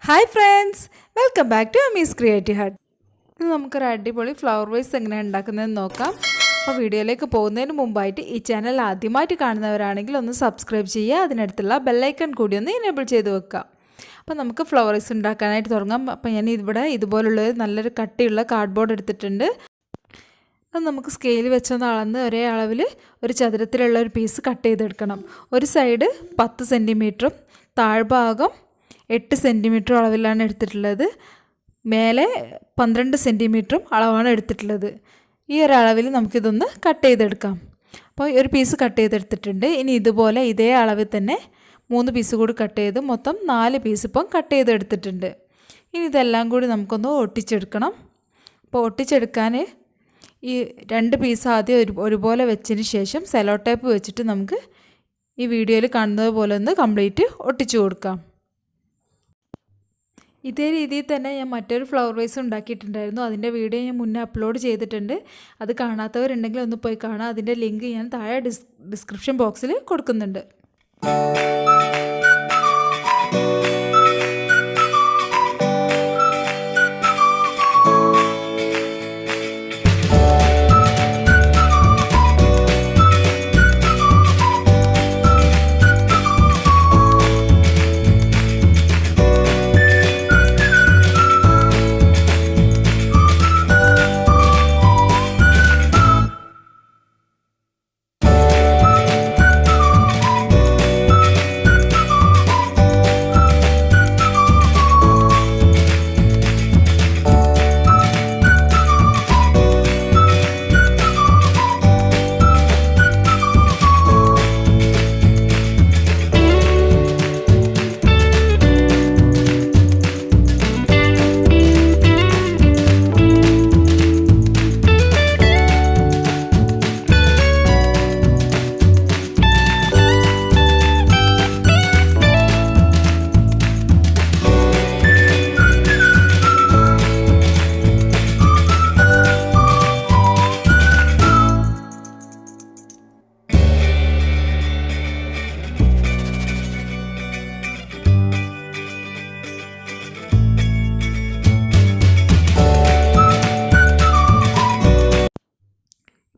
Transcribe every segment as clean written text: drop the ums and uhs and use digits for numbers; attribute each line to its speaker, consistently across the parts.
Speaker 1: Hi friends, welcome back to Ami's creative hut. ഇന്ന് നമുക്കൊരു അടിപൊളി ഫ്ലവർ വേസ് എങ്ങനെയാണ് ഉണ്ടാക്കുന്നതെന്ന് നോക്കാം. അപ്പോൾ വീഡിയോയിലേക്ക് പോകുന്നതിന് മുമ്പായിട്ട് ഈ ചാനൽ ആദ്യമായിട്ട് കാണുന്നവരാണെങ്കിൽ ഒന്ന് സബ്സ്ക്രൈബ് ചെയ്യുക, അതിനടുത്തുള്ള ബെല്ലൈക്കൺ കൂടി ഒന്ന് എനേബിൾ ചെയ്ത് വെക്കുക. അപ്പോൾ നമുക്ക് ഫ്ലവർ വേസ് ഉണ്ടാക്കാനായിട്ട് തുടങ്ങാം. അപ്പോൾ ഞാൻ ഇവിടെ ഇതുപോലുള്ള നല്ലൊരു കട്ടിയുള്ള കാർഡ്ബോർഡ് എടുത്തിട്ടുണ്ട്. അത് നമുക്ക് സ്കെയിൽ വെച്ചൊന്ന് അളന്ന് ഒരേ അളവിൽ ഒരു ചതുരത്തിലുള്ള ഒരു പീസ് കട്ട് ചെയ്തെടുക്കണം. ഒരു സൈഡ് 10 സെൻറ്റിമീറ്ററും താഴ്ഭാഗം 8 സെൻറ്റിമീറ്റർ അളവിലാണ് എടുത്തിട്ടുള്ളത്. മേലെ 12 സെൻറ്റിമീറ്ററും അളവാണ് എടുത്തിട്ടുള്ളത്. ഈ ഒരു അളവിൽ നമുക്കിതൊന്ന് കട്ട് ചെയ്തെടുക്കാം. അപ്പോൾ ഒരു പീസ് കട്ട് ചെയ്തെടുത്തിട്ടുണ്ട്. ഇനി ഇതുപോലെ ഇതേ അളവിൽ തന്നെ 3 പീസ് കൂടി കട്ട് ചെയ്ത് മൊത്തം 4 പീസ് ഇപ്പം കട്ട് ചെയ്തെടുത്തിട്ടുണ്ട്. ഇനി ഇതെല്ലാം കൂടി നമുക്കൊന്ന് ഒട്ടിച്ചെടുക്കണം. അപ്പോൾ ഒട്ടിച്ചെടുക്കാൻ ഈ 2 പീസ് ആദ്യം ഒരുപോലെ വെച്ചതിന് ശേഷം സെലോ ടേപ്പ് വെച്ചിട്ട് നമുക്ക് ഈ വീഡിയോയിൽ കാണുന്നത് പോലെ ഒന്ന് കംപ്ലീറ്റ് ഒട്ടിച്ചു കൊടുക്കാം. ഇതേ രീതിയിൽ തന്നെ ഞാൻ മറ്റൊരു ഫ്ലവർ വേസ് ഉണ്ടാക്കിയിട്ടുണ്ടായിരുന്നു. അതിൻ്റെ വീഡിയോ ഞാൻ മുന്നേ അപ്ലോഡ് ചെയ്തിട്ടുണ്ട്. അത് കാണാത്തവരുണ്ടെങ്കിൽ ഒന്ന് പോയി കാണാം. അതിൻ്റെ ലിങ്ക് ഞാൻ താഴെ ഡിസ്ക്രിപ്ഷൻ ബോക്സിൽ കൊടുക്കുന്നുണ്ട്.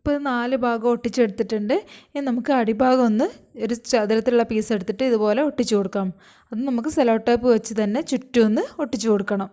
Speaker 1: ഇപ്പോൾ 4 ഭാഗം ഒട്ടിച്ചെടുത്തിട്ടുണ്ട്. ഇനി നമുക്ക് അടിഭാഗം ഒന്ന് ഒരു ചതുരത്തിലുള്ള പീസ് എടുത്തിട്ട് ഇതുപോലെ ഒട്ടിച്ചു കൊടുക്കാം. അത് നമുക്ക് സെലോ ടേപ്പ് വെച്ച് തന്നെ ചുറ്റും ഒന്ന് ഒട്ടിച്ചു കൊടുക്കണം.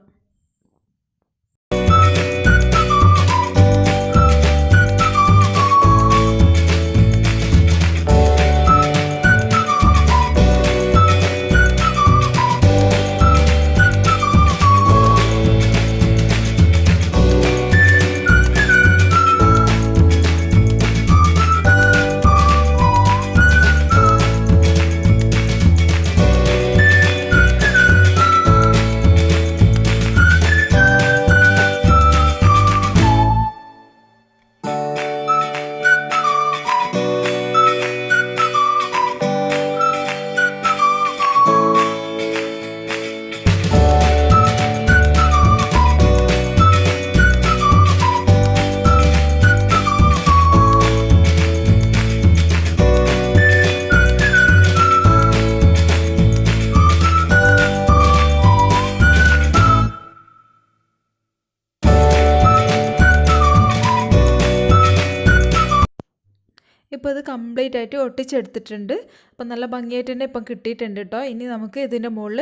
Speaker 1: ഇപ്പോൾ ഇത് കംപ്ലീറ്റ് ആയിട്ട് ഒട്ടിച്ചെടുത്തിട്ടുണ്ട്. അപ്പം നല്ല ഭംഗിയായിട്ട് തന്നെ ഇപ്പം കിട്ടിയിട്ടുണ്ട് കേട്ടോ. ഇനി നമുക്ക് ഇതിൻ്റെ മുകളിൽ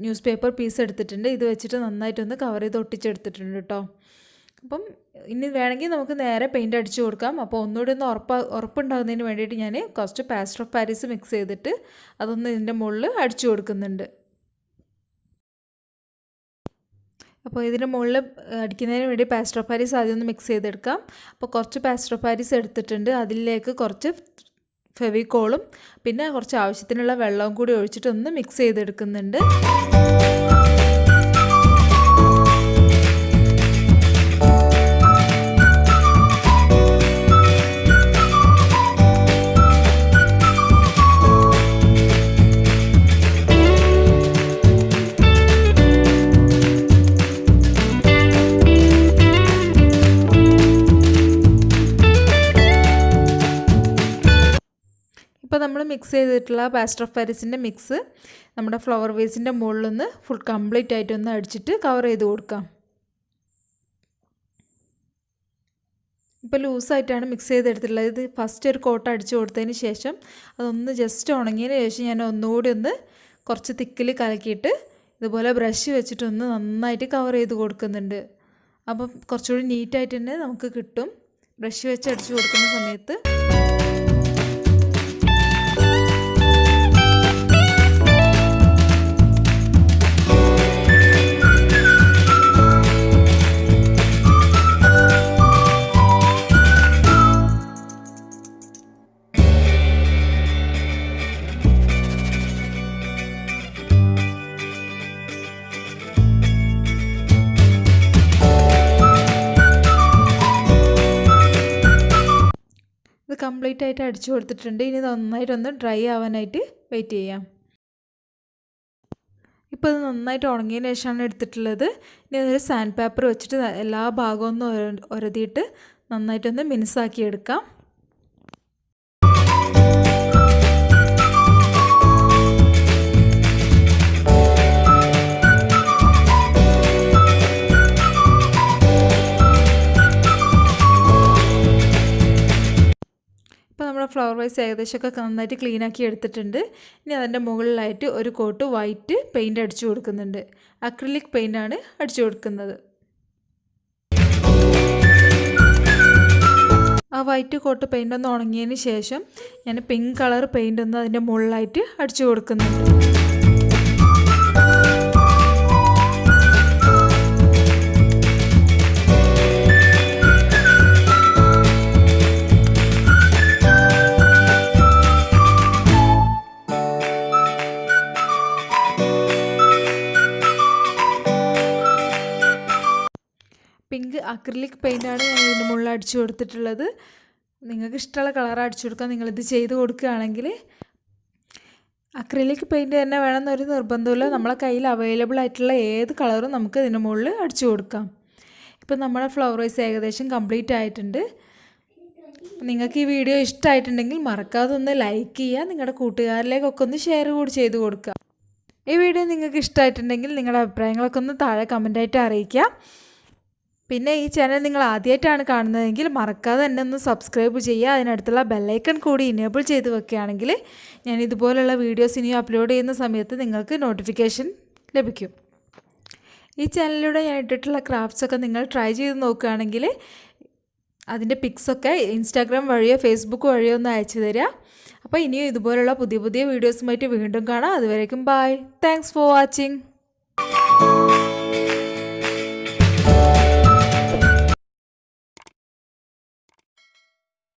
Speaker 1: ന്യൂസ് പേപ്പർ പീസ് എടുത്തിട്ടുണ്ട്. ഇത് വെച്ചിട്ട് നന്നായിട്ടൊന്ന് കവർ ചെയ്ത് ഒട്ടിച്ചെടുത്തിട്ടുണ്ട് കേട്ടോ. അപ്പം ഇനി വേണമെങ്കിൽ നമുക്ക് നേരെ പെയിൻറ്റ് അടിച്ചു കൊടുക്കാം. അപ്പോൾ ഒന്നുകൂടി ഒന്ന് ഉറപ്പുണ്ടാകുന്നതിന് വേണ്ടിയിട്ട് ഞാൻ കുറച്ച് പ്ലാസ്റ്റർ ഓഫ് പാരീസ് മിക്സ് ചെയ്തിട്ട് അതൊന്ന് ഇതിൻ്റെ മുകളിൽ അടിച്ചു കൊടുക്കുന്നുണ്ട്. അപ്പോൾ ഇതിന് മുകളിൽ അടിക്കുന്നതിന് വേണ്ടി പ്ലാസ്റ്റർ ഓഫ് പാരീസ് ആദ്യം ഒന്ന് മിക്സ് ചെയ്തെടുക്കാം. അപ്പോൾ കുറച്ച് പ്ലാസ്റ്റർ ഓഫ് പാരീസ് എടുത്തിട്ടുണ്ട്. അതിലേക്ക് കുറച്ച് ഫെവിക്കോളും പിന്നെ കുറച്ച് ആവശ്യത്തിനുള്ള വെള്ളവും കൂടി ഒഴിച്ചിട്ട് ഒന്ന് മിക്സ് ചെയ്തെടുക്കുന്നുണ്ട്. ഇപ്പോൾ നമ്മൾ നമ്മൾ മിക്സ് ചെയ്തിട്ടുള്ള പ്ലാസ്റ്റർ ഓഫ് പാരീസിൻ്റെ മിക്സ് നമ്മുടെ ഫ്ലവർ വേസിൻ്റെ മുകളിലൊന്ന് ഫുൾ കംപ്ലീറ്റ് ആയിട്ടൊന്ന് അടിച്ചിട്ട് കവർ ചെയ്ത് കൊടുക്കാം. ഇപ്പോൾ ലൂസായിട്ടാണ് മിക്സ് ചെയ്തെടുത്തിട്ടുള്ളത്. ഇത് ഫസ്റ്റ് ഒരു കോട്ട് അടിച്ചു കൊടുത്തതിന് ശേഷം അതൊന്ന് ജസ്റ്റ് ഉണങ്ങിയതിന് ശേഷം ഞാൻ ഒന്നുകൂടി ഒന്ന് കുറച്ച് തിക്കിൽ കലക്കിയിട്ട് ഇതുപോലെ ബ്രഷ് വെച്ചിട്ടൊന്ന് നന്നായിട്ട് കവർ ചെയ്ത് കൊടുക്കുന്നുണ്ട്. അപ്പം കുറച്ചുകൂടി നീറ്റായിട്ട് തന്നെ നമുക്ക് കിട്ടും ബ്രഷ് വെച്ച് അടിച്ചു കൊടുക്കുന്ന സമയത്ത്. ഇത് കംപ്ലീറ്റ് ആയിട്ട് അടിച്ചു കൊടുത്തിട്ടുണ്ട്. ഇനി നന്നായിട്ടൊന്ന് ഡ്രൈ ആവാനായിട്ട് വെയിറ്റ് ചെയ്യാം. ഇപ്പോൾ ഇത് നന്നായിട്ട് ഉണങ്ങിയതിന് ശേഷമാണ് എടുത്തിട്ടുള്ളത്. ഇനി അതൊരു സാൻഡ് പേപ്പർ വെച്ചിട്ട് എല്ലാ ഭാഗവും ഒന്ന് ഉരതിയിട്ട് നന്നായിട്ടൊന്ന് മിനുസാക്കി എടുക്കാം. നമ്മുടെ ഫ്ലവർ വൈസ് ഏകദേശമൊക്കെ നന്നായിട്ട് ക്ലീനാക്കി എടുത്തിട്ടുണ്ട്. ഇനി അതിൻ്റെ മുകളിലായിട്ട് ഒരു കോട്ട് വൈറ്റ് പെയിൻറ്റ് അടിച്ചു കൊടുക്കുന്നുണ്ട്. അക്രിലിക് പെയിൻ്റാണ് അടിച്ചു കൊടുക്കുന്നത്. ആ വൈറ്റ് കോട്ട് പെയിൻ്റ് ഒന്ന് ഉണങ്ങിയതിന് ശേഷം ഞാൻ പിങ്ക് കളർ പെയിൻ്റ് ഒന്ന് അതിൻ്റെ മുകളിലായിട്ട് അടിച്ചു കൊടുക്കുന്നുണ്ട്. പിങ്ക് അക്രിലിക് പെയിൻ്റാണ് ഞാൻ ഇതിൻ്റെ മുകളിൽ അടിച്ചു കൊടുത്തിട്ടുള്ളത്. നിങ്ങൾക്ക് ഇഷ്ടമുള്ള കളർ അടിച്ചു കൊടുക്കാൻ നിങ്ങളിത് ചെയ്ത് കൊടുക്കുകയാണെങ്കിൽ. അക്രിലിക് പെയിൻറ്റ് തന്നെ വേണമെന്നൊരു നിർബന്ധമില്ല. നമ്മളെ കയ്യിൽ അവൈലബിൾ ആയിട്ടുള്ള ഏത് കളറും നമുക്ക് ഇതിൻ്റെ മുകളിൽ അടിച്ചു കൊടുക്കാം. ഇപ്പം നമ്മുടെ ഫ്ലവർ വൈസ് ഏകദേശം കംപ്ലീറ്റ് ആയിട്ടുണ്ട്. നിങ്ങൾക്ക് ഈ വീഡിയോ ഇഷ്ടമായിട്ടുണ്ടെങ്കിൽ മറക്കാതെ ഒന്ന് ലൈക്ക് ചെയ്യുക. നിങ്ങളുടെ കൂട്ടുകാരിലേക്കൊക്കെ ഒന്ന് ഷെയർ കൂടി ചെയ്ത് കൊടുക്കുക. ഈ വീഡിയോ നിങ്ങൾക്ക് ഇഷ്ടമായിട്ടുണ്ടെങ്കിൽ നിങ്ങളുടെ അഭിപ്രായങ്ങളൊക്കെ ഒന്ന് താഴെ കമൻറ്റായിട്ട് അറിയിക്കുക. പിന്നെ ഈ ചാനൽ നിങ്ങൾ ആദ്യമായിട്ടാണ് കാണുന്നതെങ്കിൽ മറക്കാതെ തന്നെ ഒന്ന് സബ്സ്ക്രൈബ് ചെയ്യുക. അതിനടുത്തുള്ള ബെല്ലൈക്കൺ കൂടി ഇനേബിൾ ചെയ്ത് വെക്കുകയാണെങ്കിൽ ഞാൻ ഇതുപോലുള്ള വീഡിയോസ് ഇനി അപ്ലോഡ് ചെയ്യുന്ന സമയത്ത് നിങ്ങൾക്ക് നോട്ടിഫിക്കേഷൻ ലഭിക്കും. ഈ ചാനലിലൂടെ ഞാൻ ഇട്ടിട്ടുള്ള ക്രാഫ്റ്റ്സൊക്കെ നിങ്ങൾ ട്രൈ ചെയ്ത് നോക്കുകയാണെങ്കിൽ അതിൻ്റെ പിക്സൊക്കെ ഇൻസ്റ്റാഗ്രാം വഴിയോ ഫേസ്ബുക്ക് വഴിയോ ഒന്ന് അയച്ചു തരിക. അപ്പോൾ ഇനിയും ഇതുപോലുള്ള പുതിയ പുതിയ വീഡിയോസുമായിട്ട് വീണ്ടും കാണാം. അതുവരേക്കും ബൈ. Thanks for watching.